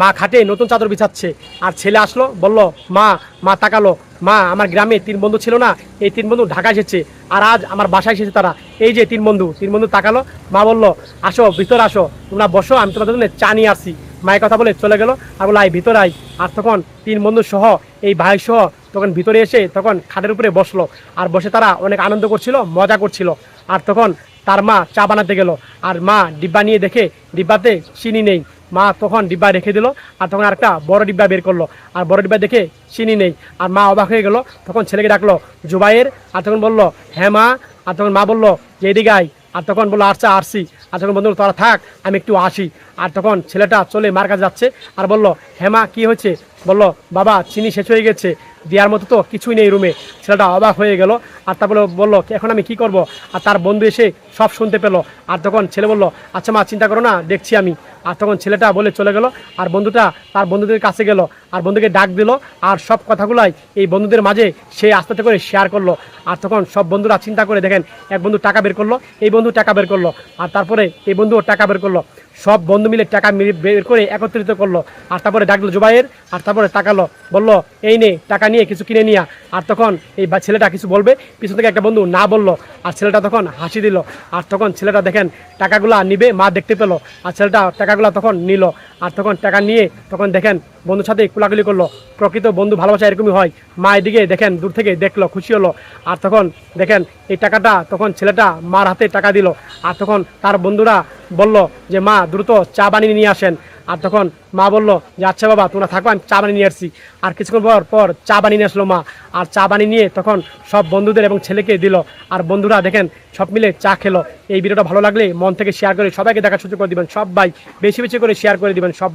মা খাটে নতুন চাদর বিছাচ্ছে, আর ছেলে আসলো, বলল মা, মা তাকালো, মা আমার গ্রামে 3 বন্ধু ছিল না, এই 3 বন্ধু ঢাকা এসেছে, আর আজ আমার বাসায় এসেছে তারা, এই যে 3 বন্ধু তাকালো। মা বলল আসো ভিতর আসো, তোমরা বসো, আমি তোমাদের জন্য চা নিয়ে আসি। মায়ের কথা বলে চলে গেল, আর বলো আয় ভিতর আয়। আর তখন 3 বন্ধু সহ এই ভাই সহ তখন ভিতরে এসে তখন খাটের উপরে বসলো, আর বসে তারা অনেক আনন্দ করছিল, মজা করছিল। আর তখন তার মা চা বানাতে গেল, আর মা ডিব্বা নিয়ে দেখে ডিব্বাতে চিনি নেই। মা তখন ডিব্বা রেখে দিল, আর তখন আরেকটা বড় ডিব্বা বের করলো, আর বড় ডিব্বা দেখে চিনি নেই। আর মা অবাক হয়ে গেল, তখন ছেলেকে ডাকলো জুবাইর, আর তখন বলল হ্যাঁ মা। আর তখন মা বলল যে এদিকে আয়, আর তখন বললো আচ্ছা আসছি। আর তখন বন্ধু তোরা থাক, আমি একটু আসি। আর তখন ছেলেটা চলে মার কাছে যাচ্ছে, আর বলল হ্যাঁ মা কী হয়েছে? বলল বাবা চিনি শেষ হয়ে গেছে, দেওয়ার মতো তো কিছুই নেই রুমে। ছেলেটা অবাক হয়ে গেল, আর তারপরে বললো এখন আমি কি করব? আর তার বন্ধু এসে সব শুনতে পেলো। আর তখন ছেলে বলল আচ্ছা মা চিন্তা করো না, দেখছি আমি। আর তখন ছেলেটা বলে চলে গেল, আর বন্ধুটা তার বন্ধুদের কাছে গেল, আর বন্ধুকে ডাক দিল, আর সব কথাগুলাই এই বন্ধুদের মাঝে সে আস্তে আস্তে করে শেয়ার করলো। আর তখন সব বন্ধুরা চিন্তা করে দেখেন, এক বন্ধু টাকা বের করলো, এই বন্ধু টাকা বের করলো, আর তারপরে এই বন্ধুও টাকা বের করলো। সব বন্ধু মিলে টাকা বের করে একত্রিত করলো, আর তারপরে ডাকলো জুবাইর, আর তারপরে তাকালো, বললো এই নে টাকা নিয়ে কিছু কিনে নিয়া। আর তখন এই ছেলেটা কিছু বলবে, পিছন থেকে একটা বন্ধু না বললো, আর ছেলেটা তখন হাসি দিল। আর তখন ছেলেটা দেখেন টাকাগুলা নিবে, মা দেখতে পেলো, আর ছেলেটা টাকাগুলা তখন নিল। আর তখন টাকা নিয়ে তখন দেখেন বন্ধুর সাথে কোলাকুলি করলো। প্রকৃত বন্ধু ভালোবাসা এরকমই হয়। মা এদিকে দেখেন দূর থেকে দেখলো, খুশি হলো। আর তখন দেখেন এই টাকাটা তখন ছেলেটা মার হাতে টাকা দিল। আর তখন তার বন্ধুরা বলল যে মা দ্রুত চা বানিয়ে নিয়ে আসেন। আর তখন মা বলল যে আচ্ছা বাবা তোমরা থাকো, আমি চা বানিয়ে নিয়ে আসছি। আর কিছুক্ষণ পর চা বানিয়ে নিয়ে আসলো মা। আর চা বানিয়ে নিয়ে তখন সব বন্ধুদের এবং ছেলেকে দিল। আর বন্ধুরা দেখেন সব মিলে চা খেলো। এই ভিডিওটা ভালো লাগলে মন থেকে শেয়ার করে সবাইকে দেখার সুযোগ করে দিবেন, সবাই বেশি বেশি করে শেয়ার করে দিবেন সব।